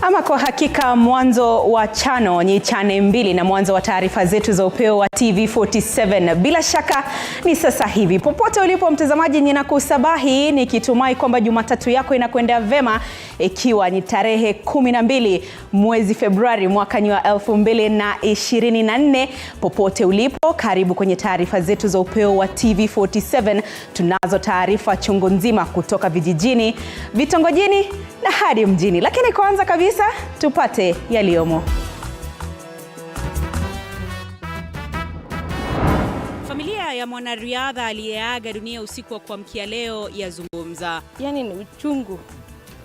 Ama kwa hakika mwanzo wa chano ni chane mbili na mwanzo wa taarifa zetu za upeo wa TV47. Bila shaka ni sasa hivi. Popote ulipo mtazamaji, ninakusabahi nikitumai kwamba Jumatatu yako inakwenda vema, ikiwa ni tarehe 12 mwezi Februari mwaka wa 2024. Popote ulipo, karibu kwenye taarifa zetu za upeo wa TV47. Tunazo taarifa chungu nzima kutoka vijijini, vitongojini na hadi mjini. Lakini kwanza kabisa tupate yaliyomo. Familia ya mwanariadha aliyeaga dunia usiku wa kuamkia leo yazungumza. Yani ni uchungu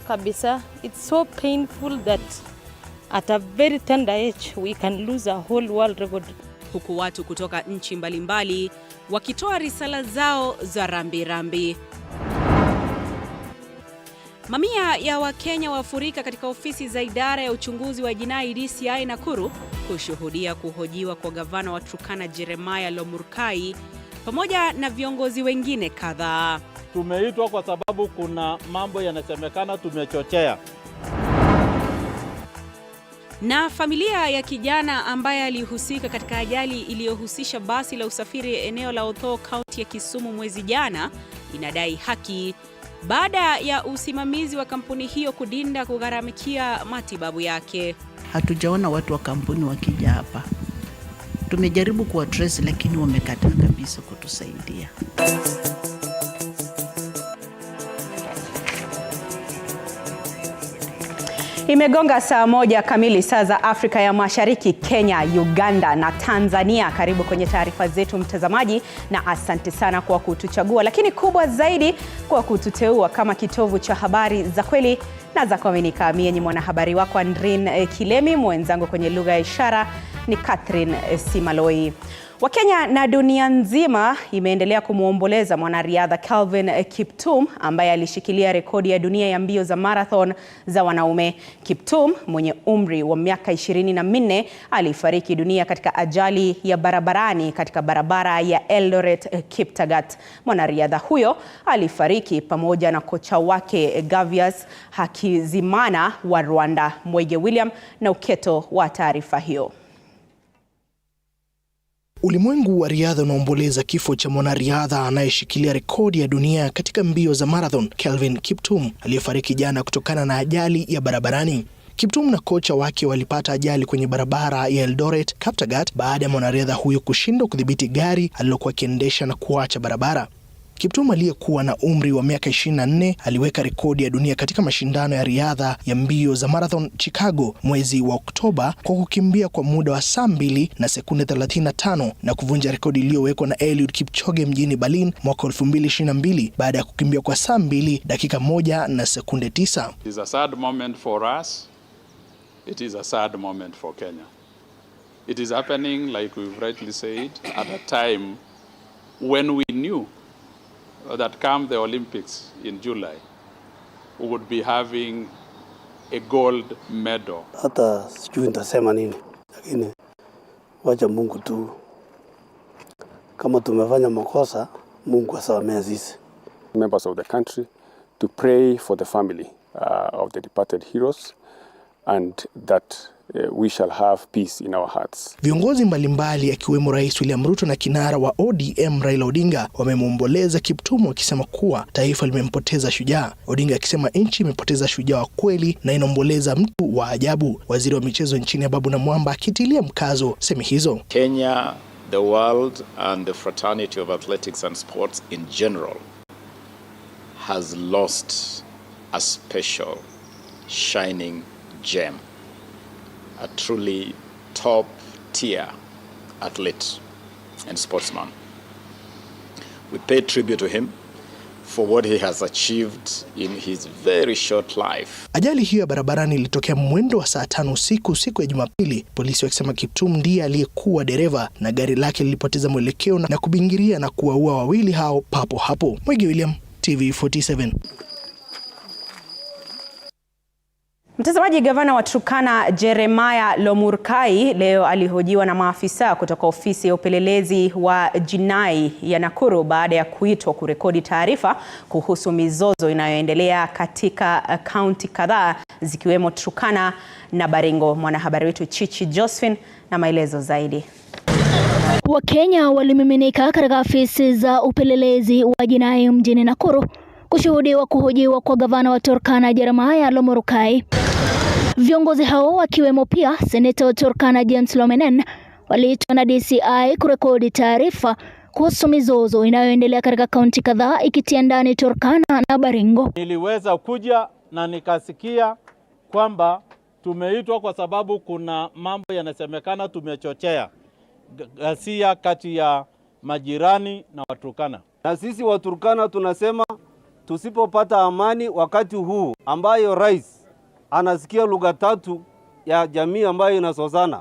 kabisa. It's so painful that at a very tender age we can lose a whole world record. Huku watu kutoka nchi mbalimbali wakitoa risala zao za rambirambi. Mamia ya Wakenya wafurika katika ofisi za idara ya uchunguzi wa jinai DCI Nakuru kushuhudia kuhojiwa kwa gavana wa Turkana Jeremiah Lomurkai pamoja na viongozi wengine kadhaa. Tumeitwa kwa sababu kuna mambo yanasemekana tumechochea. Na familia ya kijana ambaye alihusika katika ajali iliyohusisha basi la usafiri eneo la Upeo, kaunti ya Kisumu mwezi jana, inadai haki baada ya usimamizi wa kampuni hiyo kudinda kugharamikia matibabu yake. Hatujaona watu wa kampuni wakija hapa. Tumejaribu kuaddress lakini wamekataa kabisa kutusaidia. Imegonga saa 1 kamili saa za Afrika ya Mashariki, Kenya, Uganda na Tanzania. Karibu kwenye taarifa zetu mtazamaji, na asante sana kwa kutuchagua, lakini kubwa zaidi kwa kututeua kama kitovu cha habari za kweli na za kuaminika. Mimi ni mwanahabari wako Andrin Kilemi, mwenzangu kwenye lugha ya ishara ni Catherine Simaloi. Wakenya na dunia nzima imeendelea kumuomboleza mwanariadha Kelvin Kiptum ambaye alishikilia rekodi ya dunia ya mbio za marathon za wanaume. Kiptum mwenye umri wa miaka 24 alifariki dunia katika ajali ya barabarani katika barabara ya Eldoret Kiptagat. Mwanariadha huyo alifariki pamoja na kocha wake Gavias Hakizimana wa Rwanda. Mwege William na uketo wa taarifa hiyo. Ulimwengu wa riadha unaomboleza kifo cha mwanariadha anayeshikilia rekodi ya dunia katika mbio za marathon, Kelvin Kiptum, aliyefariki jana kutokana na ajali ya barabarani. Kiptum na kocha wake walipata ajali kwenye barabara ya Eldoret Kaptagat baada ya mwanariadha huyo kushindwa kudhibiti gari alilokuwa akiendesha na kuacha barabara. Kiptum aliyekuwa na umri wa miaka 24 aliweka rekodi ya dunia katika mashindano ya riadha ya mbio za marathon Chicago mwezi wa Oktoba kwa kukimbia kwa muda wa saa 2 na sekunde 35 na kuvunja rekodi iliyowekwa na Eliud Kipchoge mjini Berlin mwaka 2022 baada ya kukimbia kwa saa 2 dakika 1 na sekunde 9. It is a sad moment for us. It is a sad moment for Kenya. It is happening, like we've rightly said, at a time when we knew that come the Olympics in July, we would be having a gold medal. Hata sijui nitasema nini, lakini wacha Mungu tu. Kama tumefanya makosa, Mungu asamehe sisi. Members of the country to pray for the family of the departed heroes and that we shall have peace in our hearts. Viongozi mbalimbali akiwemo Rais William Ruto na kinara wa ODM Raila Odinga wamemuomboleza Kiptum wakisema kuwa taifa limempoteza shujaa. Odinga akisema nchi imepoteza shujaa wa kweli na inaomboleza mtu wa ajabu. Waziri wa michezo nchini Ababu na Mwamba akitilia mkazo semi hizo. Kenya, the world and the fraternity of athletics and sports in general has lost a special shining gem. A truly top-tier athlete and sportsman. We pay tribute to him for what he has achieved in his very short life. Ajali hiyo ya barabarani ilitokea mwendo wa saa 5 usiku siku ya Jumapili, polisi wakisema Kiptum ndiye aliyekuwa dereva na gari lake lilipoteza mwelekeo na kubingiria na kuwaua wawili hao papo hapo. Mwege William, TV47. Mtazamaji, gavana wa Turkana Jeremiah Lomurkai leo alihojiwa na maafisa kutoka ofisi ya upelelezi wa jinai ya Nakuru baada ya kuitwa kurekodi taarifa kuhusu mizozo inayoendelea katika kaunti kadhaa zikiwemo Turkana na Baringo. Mwanahabari wetu Chichi Josephine na maelezo zaidi. Wakenya walimiminika katika afisi za upelelezi wa jinai mjini Nakuru kushuhudia kuhojiwa kwa gavana wa Turkana Jeremiah Lomurkai. Viongozi hao wakiwemo pia seneta wa Turkana James Lomenen waliitwa na DCI kurekodi taarifa kuhusu mizozo inayoendelea katika kaunti kadhaa ikitia ndani Turkana na Baringo. Niliweza kuja na nikasikia kwamba tumeitwa kwa sababu kuna mambo yanasemekana tumechochea ghasia kati ya majirani na Waturkana. Na sisi Waturkana tunasema tusipopata amani wakati huu ambayo rais anasikia lugha tatu ya jamii ambayo inasozana,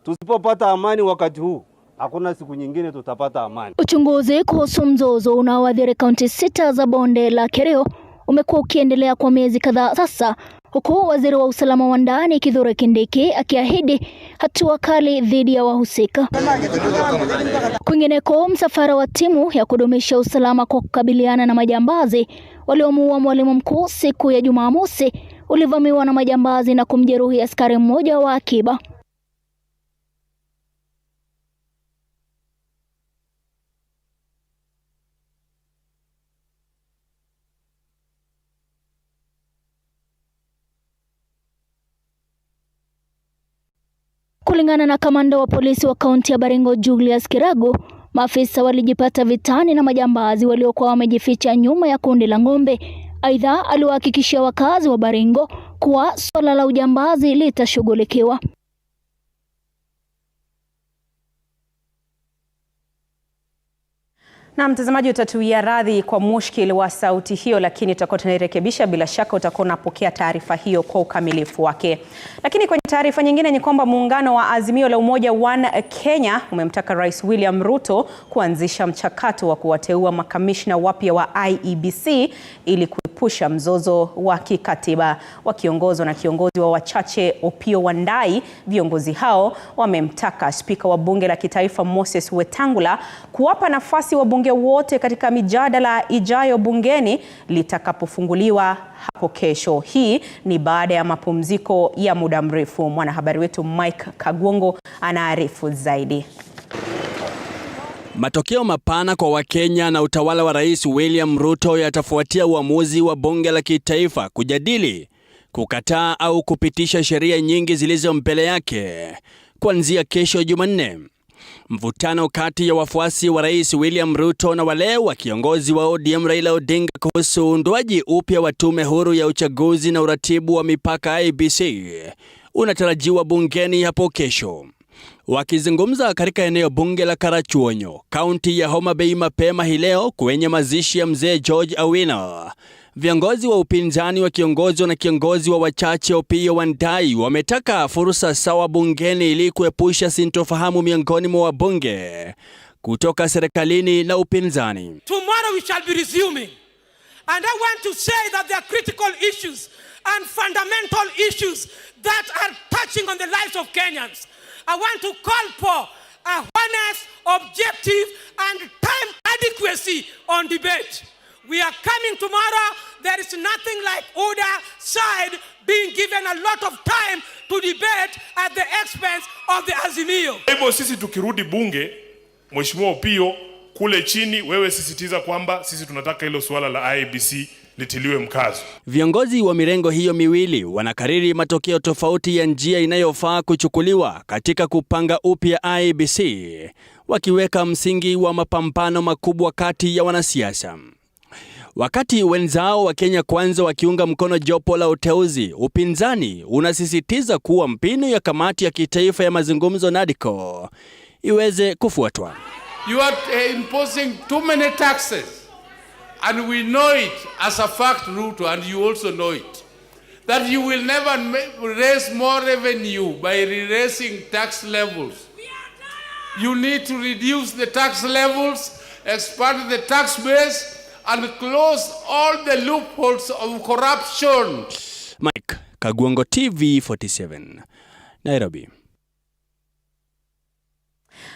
tusipopata amani wakati huu, hakuna siku nyingine tutapata amani. Uchunguzi kuhusu mzozo unaoathiri kaunti 6 za bonde la Kerio umekuwa ukiendelea kwa miezi kadhaa sasa, huku waziri wa usalama wa ndani Kithure Kindiki akiahidi hatua kali dhidi ya wahusika. Kwingineko, msafara wa timu ya kudumisha usalama kwa kukabiliana na majambazi waliomuua mwalimu mkuu siku ya Jumamosi ulivamiwa na majambazi na kumjeruhi askari mmoja wa akiba. Kulingana na kamanda wa polisi wa kaunti ya Baringo Julius Kiragu, maafisa walijipata vitani na majambazi waliokuwa wamejificha nyuma ya kundi la ng'ombe. Aidha, aliwahakikishia wakazi wa Baringo kuwa swala la ujambazi litashughulikiwa. Na mtazamaji, utatuia radhi kwa mushkil wa sauti hiyo, lakini tutakuwa tunairekebisha. Bila shaka utakuwa unapokea taarifa hiyo kwa ukamilifu wake. Lakini kwenye taarifa nyingine ni kwamba muungano wa Azimio la Umoja One Kenya umemtaka Rais William Ruto kuanzisha mchakato wa kuwateua makamishna wapya wa IEBC ili kuepusha mzozo wa kikatiba. Wakiongozwa na kiongozi wa wachache Upeo Wandai, viongozi hao wamemtaka Spika wa Bunge la Kitaifa Moses Wetangula kuwapa nafasi wabunge wote katika mijadala ijayo bungeni litakapofunguliwa hapo kesho. Hii ni baada ya mapumziko ya muda mrefu. Mwanahabari wetu Mike Kagwongo anaarifu zaidi. Matokeo mapana kwa Wakenya na utawala wa Rais William Ruto yatafuatia uamuzi wa Bunge la Kitaifa kujadili, kukataa au kupitisha sheria nyingi zilizo mbele yake kuanzia kesho Jumanne. Mvutano kati ya wafuasi wa Rais William Ruto na wale wa kiongozi wa ODM Raila Odinga kuhusu uundwaji upya wa tume huru ya uchaguzi na uratibu wa mipaka IEBC unatarajiwa bungeni hapo kesho. Wakizungumza katika eneo bunge la Karachuonyo, kaunti ya Homa Bay mapema hii leo kwenye mazishi ya mzee George Awino, viongozi wa upinzani wakiongozwa na kiongozi wa wachache Upeo Wandai wametaka fursa sawa bungeni ili kuepusha sintofahamu miongoni mwa wabunge kutoka serikalini na upinzani. Tomorrow we shall be resuming, and I want to say that there are critical issues and fundamental issues that are touching on the lives of Kenyans. I want to call for a honest, objective and time adequacy on debate. We are coming tomorrow. There is nothing like other side being given a lot of time to debate at the expense of the Azimio. Hivyo sisi tukirudi bunge, Mheshimiwa Upeo, kule chini wewe sisitiza kwamba sisi tunataka hilo suala la IEBC litiliwe mkazo. Viongozi wa mirengo hiyo miwili wanakariri matokeo tofauti ya njia inayofaa kuchukuliwa katika kupanga upya IEBC, wakiweka msingi wa mapambano makubwa kati ya wanasiasa. Wakati wenzao wa Kenya Kwanza wakiunga mkono jopo la uteuzi, upinzani unasisitiza kuwa mbinu ya kamati ya kitaifa ya mazungumzo NADCO iweze kufuatwa. You are imposing too many taxes and we know it as a fact, Ruto, and you also know it, that you will never raise more revenue by raising tax levels. You need to reduce the tax levels, expand the tax base, and close all the loopholes of corruption. Mike Kagwongo, TV47, Nairobi.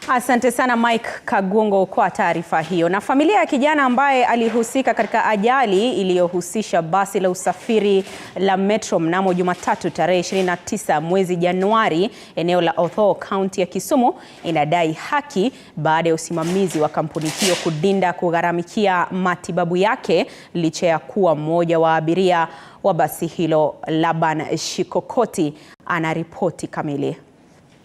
Asante sana Mike Kagwongo kwa taarifa hiyo. Na familia ya kijana ambaye alihusika katika ajali iliyohusisha basi la usafiri la Metro mnamo Jumatatu tarehe 29 mwezi Januari eneo la Upeo, kaunti ya Kisumu, inadai haki baada ya usimamizi wa kampuni hiyo kudinda kugharamikia matibabu yake licha ya kuwa mmoja wa abiria wa basi hilo. Laban Shikokoti anaripoti kamili.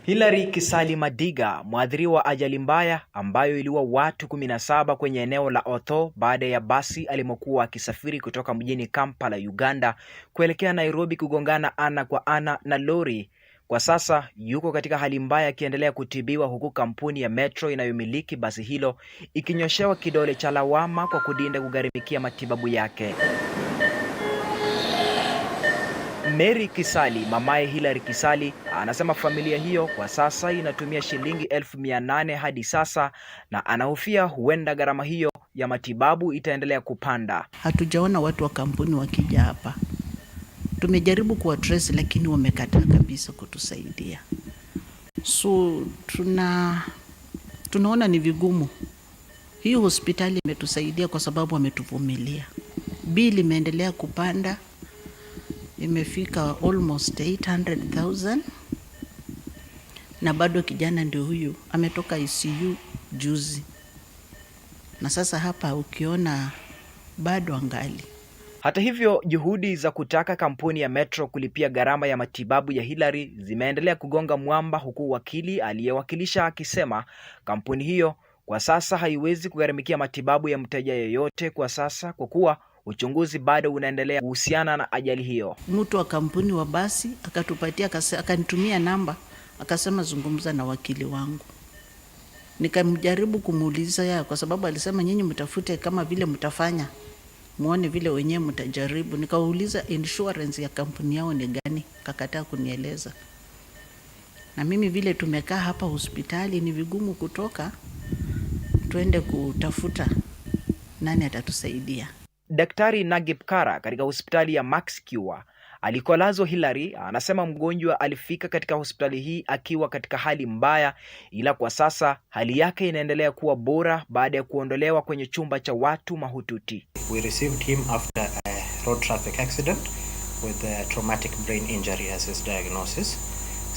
Hilary Kisali Madiga, mwadhiriwa wa ajali mbaya ambayo iliua watu 17 kwenye eneo la Upeo baada ya basi alimokuwa akisafiri kutoka mjini Kampala, Uganda, kuelekea Nairobi kugongana ana kwa ana na lori. Kwa sasa yuko katika hali mbaya akiendelea kutibiwa, huku kampuni ya Metro inayomiliki basi hilo ikinyoshewa kidole cha lawama kwa kudinda kugharimikia matibabu yake. Mary Kisali, mamaye Hilary Kisali, anasema familia hiyo kwa sasa inatumia shilingi 1800 hadi sasa, na anahofia huenda gharama hiyo ya matibabu itaendelea kupanda. Hatujaona watu wa kampuni wakija hapa. Tumejaribu kuaddress lakini wamekataa kabisa kutusaidia. So tunaona ni vigumu. Hii hospitali imetusaidia kwa sababu wametuvumilia. Bili imeendelea kupanda. Imefika almost 800,000 na bado kijana ndio huyu ametoka ICU juzi, na sasa hapa ukiona bado angali. Hata hivyo, juhudi za kutaka kampuni ya Metro kulipia gharama ya matibabu ya Hilary zimeendelea kugonga mwamba, huku wakili aliyewakilisha akisema kampuni hiyo kwa sasa haiwezi kugharamikia matibabu ya mteja yeyote kwa sasa kwa kuwa uchunguzi bado unaendelea kuhusiana na ajali hiyo. Mtu wa kampuni wa basi akatupatia, akanitumia namba, akasema zungumza na wakili wangu. Nikamjaribu kumuuliza yeye kwa sababu alisema nyinyi mtafute kama vile mtafanya, muone vile wenyewe mtajaribu. Nikauliza insurance ya kampuni yao ni gani, kakataa kunieleza. Na mimi vile tumekaa hapa hospitali ni vigumu kutoka tuende kutafuta nani atatusaidia. Daktari Nagib Kara katika hospitali ya Max Cure alikolazwa Hilary anasema mgonjwa alifika katika hospitali hii akiwa katika hali mbaya, ila kwa sasa hali yake inaendelea kuwa bora baada ya kuondolewa kwenye chumba cha watu mahututi. We received him after a road traffic accident with a traumatic brain injury as his diagnosis.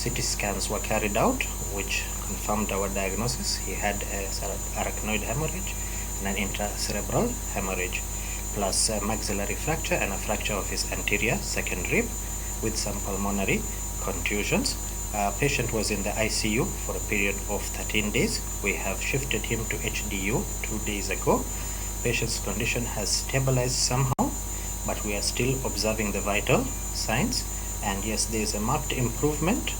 CT scans were carried out which confirmed our diagnosis. He had a arachnoid hemorrhage and an intracerebral hemorrhage, plus a maxillary fracture and a fracture of his anterior second rib with some pulmonary contusions. Patient was in the ICU for a period of 13 days. We have shifted him to HDU 2 days ago. Patient's condition has stabilized somehow, but we are still observing the vital signs. And yes, there is a marked improvement,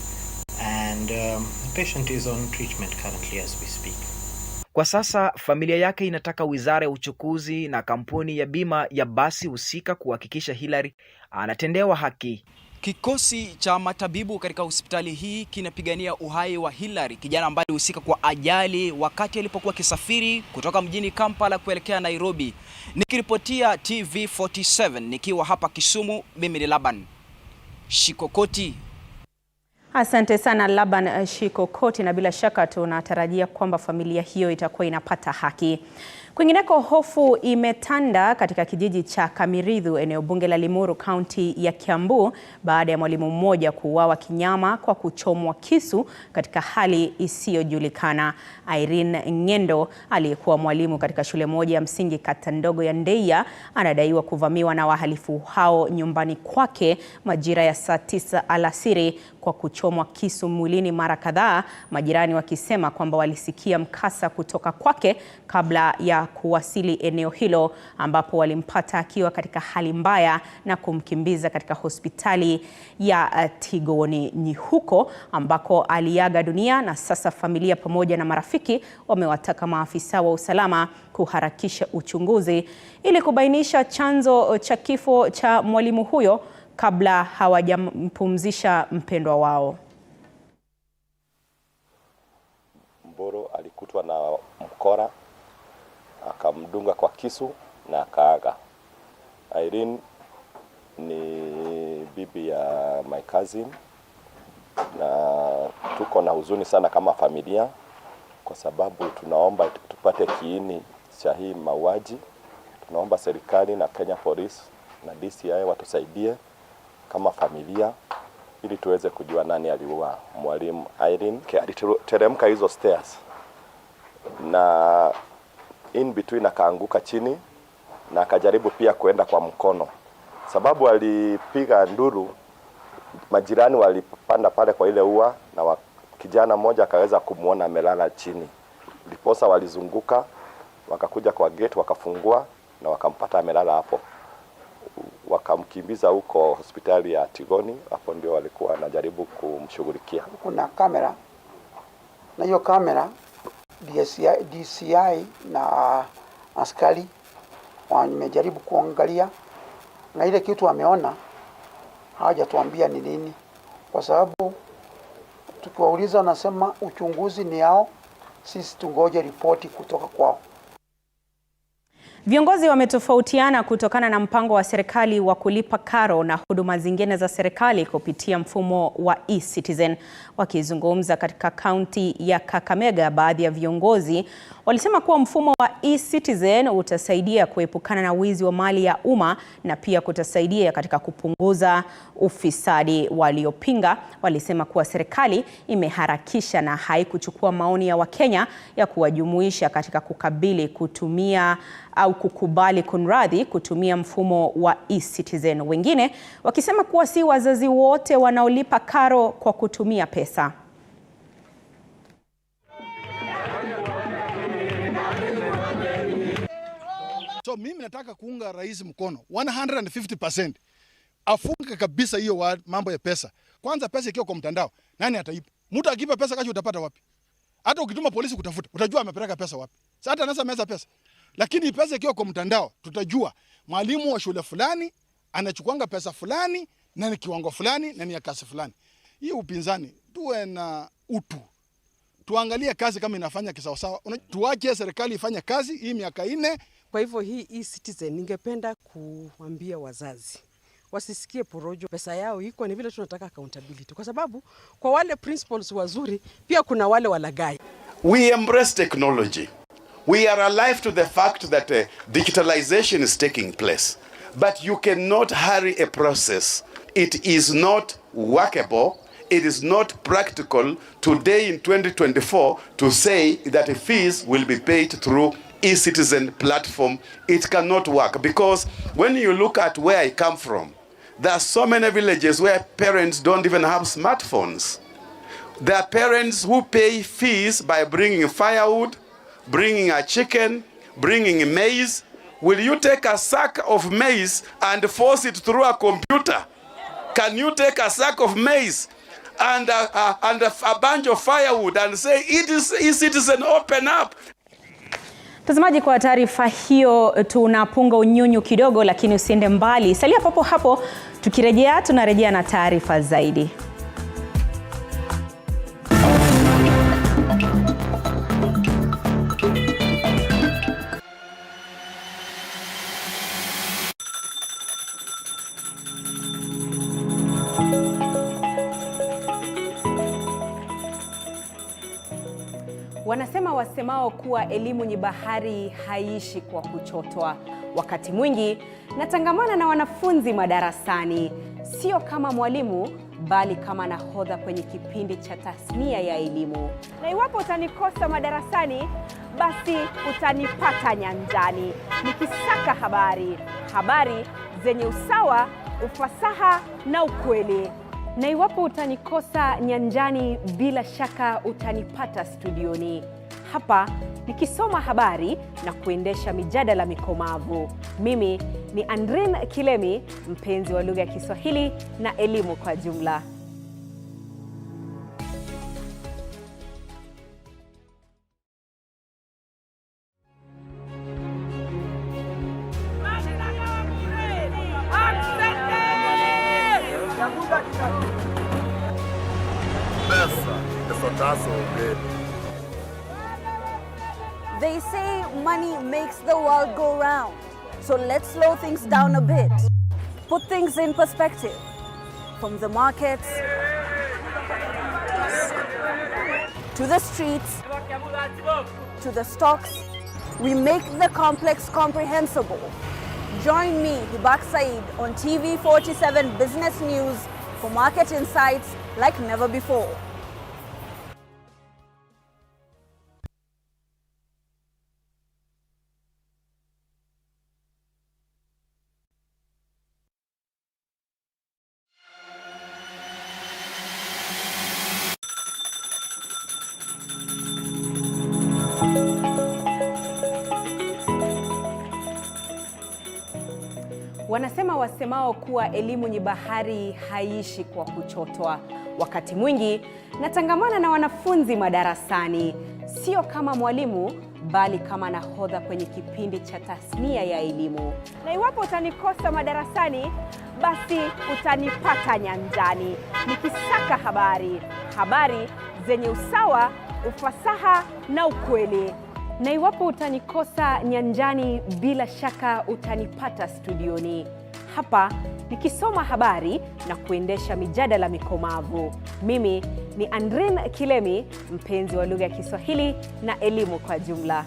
and the patient is on treatment currently as we speak. Kwa sasa familia yake inataka wizara ya uchukuzi na kampuni ya bima ya basi husika kuhakikisha Hilary anatendewa haki. Kikosi cha matabibu katika hospitali hii kinapigania uhai wa Hilary, kijana ambaye alihusika kwa ajali wakati alipokuwa kisafiri kutoka mjini Kampala kuelekea Nairobi. Nikiripotia TV47 nikiwa hapa Kisumu, mimi ni Laban Shikokoti. Asante sana Laban Shikokoti, na bila shaka tunatarajia kwamba familia hiyo itakuwa inapata haki. Kwingineko, hofu imetanda katika kijiji cha Kamiridhu, eneo bunge la Limuru, kaunti ya Kiambu, baada ya mwalimu mmoja kuuawa kinyama kwa kuchomwa kisu katika hali isiyojulikana. Irene Ngendo, aliyekuwa mwalimu katika shule moja ya msingi kata ndogo ya Ndeia, anadaiwa kuvamiwa na wahalifu hao nyumbani kwake majira ya saa 9 alasiri kwa kuchomwa kisu mwilini mara kadhaa, majirani wakisema kwamba walisikia mkasa kutoka kwake kabla ya kuwasili eneo hilo ambapo walimpata akiwa katika hali mbaya na kumkimbiza katika hospitali ya Tigoni huko ambako aliaga dunia, na sasa familia pamoja na marafiki wamewataka maafisa wa usalama kuharakisha uchunguzi ili kubainisha chanzo cha kifo cha mwalimu huyo kabla hawajampumzisha mpendwa wao. Mboro alikutwa na mkora, akamdunga kwa kisu na akaaga. Irene ni bibi ya my cousin, na tuko na huzuni sana kama familia kwa sababu tunaomba tupate kiini cha hii mauaji. Tunaomba serikali na Kenya Police na DCI watusaidie kama familia ili tuweze kujua nani aliua mwalimu Irene. Aliteremka hizo stairs na in between akaanguka chini na akajaribu pia kuenda kwa mkono. Sababu alipiga nduru, majirani walipanda pale kwa ile ua na kijana mmoja akaweza kumuona amelala chini. Ndiposa walizunguka, wakakuja kwa gate, wakafungua na wakampata amelala hapo. Wakamkimbiza huko hospitali ya Tigoni, hapo ndio walikuwa wanajaribu kumshughulikia. Kuna kamera, na hiyo kamera DCI na askari wamejaribu kuangalia, na ile kitu wameona hawajatuambia ni nini, kwa sababu tukiwauliza wanasema uchunguzi ni yao, sisi tungoje ripoti kutoka kwao. Viongozi wametofautiana kutokana na mpango wa serikali wa kulipa karo na huduma zingine za serikali kupitia mfumo wa eCitizen. Wakizungumza katika kaunti ya Kakamega, baadhi ya viongozi walisema kuwa mfumo wa eCitizen utasaidia kuepukana na wizi wa mali ya umma na pia kutasaidia katika kupunguza ufisadi. Waliopinga walisema kuwa serikali imeharakisha na haikuchukua maoni ya Wakenya ya kuwajumuisha katika kukabili kutumia au kukubali kutumia mfumo wa eCitizen. Wengine wakisema kuwa si wazazi wote wanaolipa karo kwa kutumia pesa. So mimi nataka kuunga rais mkono 150%. Afunge kabisa hiyo mambo ya pesa. Kwanza pesa ikiwa kwa mtandao, nani ataipa? Mtu akipa pesa kesho utapata wapi? Hata ukituma polisi kutafuta, utajua amepeleka pesa wapi. Sasa hata anaweza meza pesa. Lakini pesa ikiwa kwa mtandao, tutajua mwalimu wa shule fulani anachukuanga pesa fulani na ni kiwango fulani na ni ya kasi fulani. Hii upinzani, tuwe na utu. Tuangalie kazi kama inafanya kisawasawa. Tuache serikali ifanye kazi hii miaka 4. Kwa hivyo hii eCitizen ningependa kuambia wazazi wasisikie porojo, pesa yao iko, ni vile tunataka accountability, kwa sababu kwa wale principals wazuri pia kuna wale walagai. We embrace technology. We are alive to the fact that digitalization is taking place, but you cannot hurry a process. It is not workable. It is not practical today in 2024 to say that fees will be paid through eCitizen platform. It cannot work, because when you look at where I come from, there are so many villages where parents don't even have smartphones. There are parents who pay fees by bringing firewood, bringing a chicken, bringing maize. Will you take a sack of maize and force it through a computer? Can you take a sack of maize and a bunch of firewood and say it is eCitizen, open up? Mtazamaji, kwa taarifa hiyo tunapunga unyunyu kidogo, lakini usiende mbali. Salia papo hapo, tukirejea tunarejea na taarifa zaidi. Wanasema wasemao kuwa elimu ni bahari haiishi kwa kuchotwa. Wakati mwingi natangamana na wanafunzi madarasani, sio kama mwalimu bali kama nahodha kwenye kipindi cha tasnia ya elimu. Na iwapo utanikosa madarasani, basi utanipata nyanjani nikisaka habari zenye usawa, ufasaha na ukweli. Na iwapo utanikosa nyanjani, bila shaka utanipata studioni. hapa nikisoma habari na kuendesha mijadala mikomavu. Mimi ni Andrin Kilemi, mpenzi wa lugha ya Kiswahili na elimu kwa jumla. They say money makes the world go round. So let's slow things down a bit. Put things in perspective. From the markets to the streets to the stocks, we make the complex comprehensible. Join me, Hibak Said, on TV47 Business News for market insights like never before. Wanasema wasemao kuwa elimu ni bahari haiishi kwa kuchotwa. Wakati mwingi natangamana na wanafunzi madarasani, sio kama mwalimu bali kama nahodha kwenye kipindi cha tasnia ya elimu. Na iwapo utanikosa madarasani, basi utanipata nyanjani nikisaka habari zenye usawa, ufasaha na ukweli. Na iwapo utanikosa nyanjani, bila shaka utanipata studioni hapa nikisoma habari na kuendesha mijadala mikomavu. Mimi ni Andrin Kilemi, mpenzi wa lugha ya Kiswahili na elimu kwa jumla.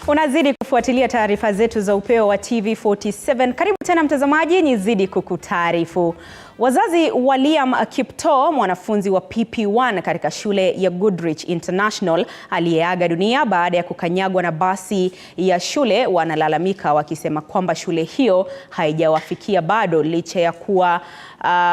Unazidi kufuatilia taarifa zetu za upeo wa TV47. Karibu tena mtazamaji, nizidi kukutaarifu. Wazazi wa Liam Kiptum, mwanafunzi wa PP1 katika shule ya Goodrich International aliyeaga dunia baada ya kukanyagwa na basi ya shule, wanalalamika wakisema kwamba shule hiyo haijawafikia bado licha ya kuwa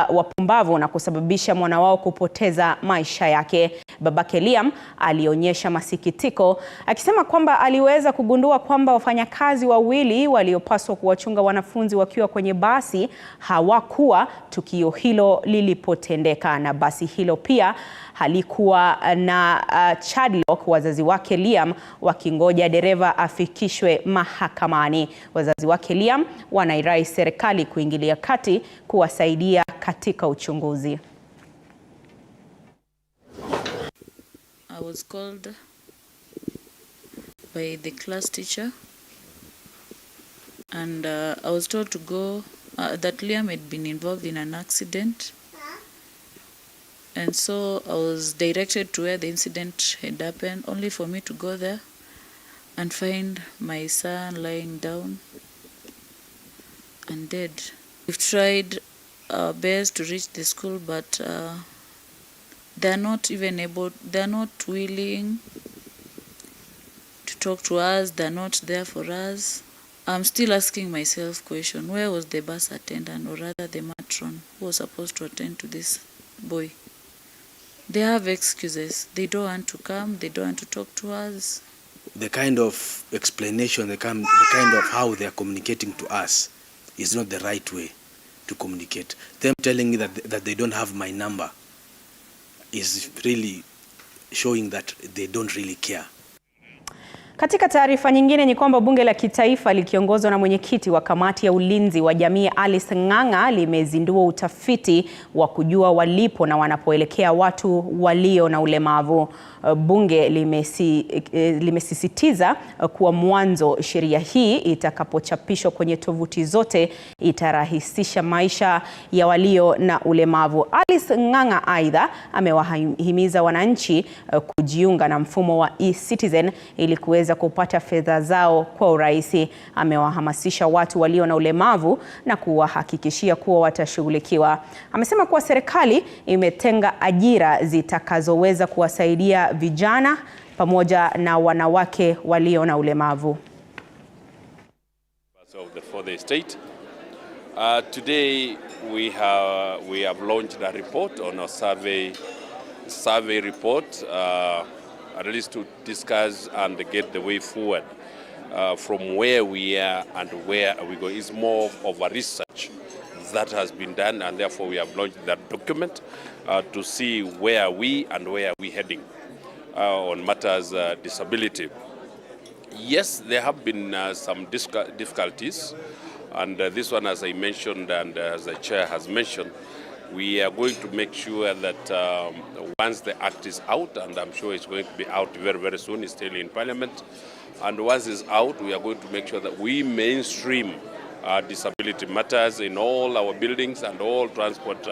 wapumbavu na kusababisha mwana wao kupoteza maisha yake. Babake Liam alionyesha masikitiko akisema kwamba aliweza kugundua kwamba wafanyakazi wawili waliopaswa kuwachunga wanafunzi wakiwa kwenye basi hawakuwa tukio hilo lilipotendeka, na basi hilo pia halikuwa na chadlock, wazazi wake Liam wakingoja dereva afikishwe mahakamani. Wazazi wake Liam wanairai serikali kuingilia kati kuwasaidia katika uchunguzi. I was called by the class teacher and I was told to go that Liam had been involved in an accident, and so I was directed to where the incident had happened, only for me to go there and find my son lying down and dead. We've tried our best to reach the school, but they're not willing to talk to us. They're not there for us. I'm still asking myself question, where was the bus attendant, or rather the matron who was supposed to attend to this boy? They have excuses. They don't want to come, they don't want to talk to us. The kind of explanation, the kind of how they are communicating to us is not the right way to communicate. Them telling me that they don't have my number is really showing that they don't really care. Katika taarifa nyingine ni kwamba bunge la kitaifa likiongozwa na mwenyekiti wa kamati ya ulinzi wa jamii Alice Ng'ang'a limezindua utafiti wa kujua walipo na wanapoelekea watu walio na ulemavu. Bunge limesisitiza kuwa mwanzo sheria hii itakapochapishwa kwenye tovuti zote itarahisisha maisha ya walio na ulemavu. Alice Ng'ang'a aidha amewahimiza wananchi kujiunga na mfumo wa e-Citizen ili kuweza kuweza kupata fedha zao kwa urahisi. Amewahamasisha watu walio na ulemavu na kuwahakikishia kuwa watashughulikiwa. Amesema kuwa serikali imetenga ajira zitakazoweza kuwasaidia vijana pamoja na wanawake walio na ulemavu. For the state. Today we have launched a report on a survey report, at least to discuss and get the way forward from where we are and where we go. It's more of a research that has been done, and therefore we have launched that document to see where we and where we heading on matters disability. Yes, there have been some difficulties, and this one, as I mentioned and as the chair has mentioned, we are going to make sure that once the act is out, and I'm sure it's going to be out very, very soon, it's still in Parliament, and once it's out, we are going to make sure that we mainstream disability matters in all our buildings and all transport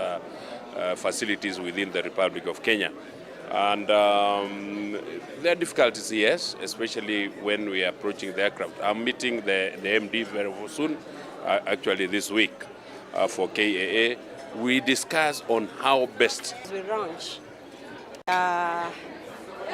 facilities within the Republic of Kenya. And there are difficulties, yes, especially when we are approaching the aircraft. I'm meeting the MD very soon, actually this week, for KAA. We discuss on how best. We launch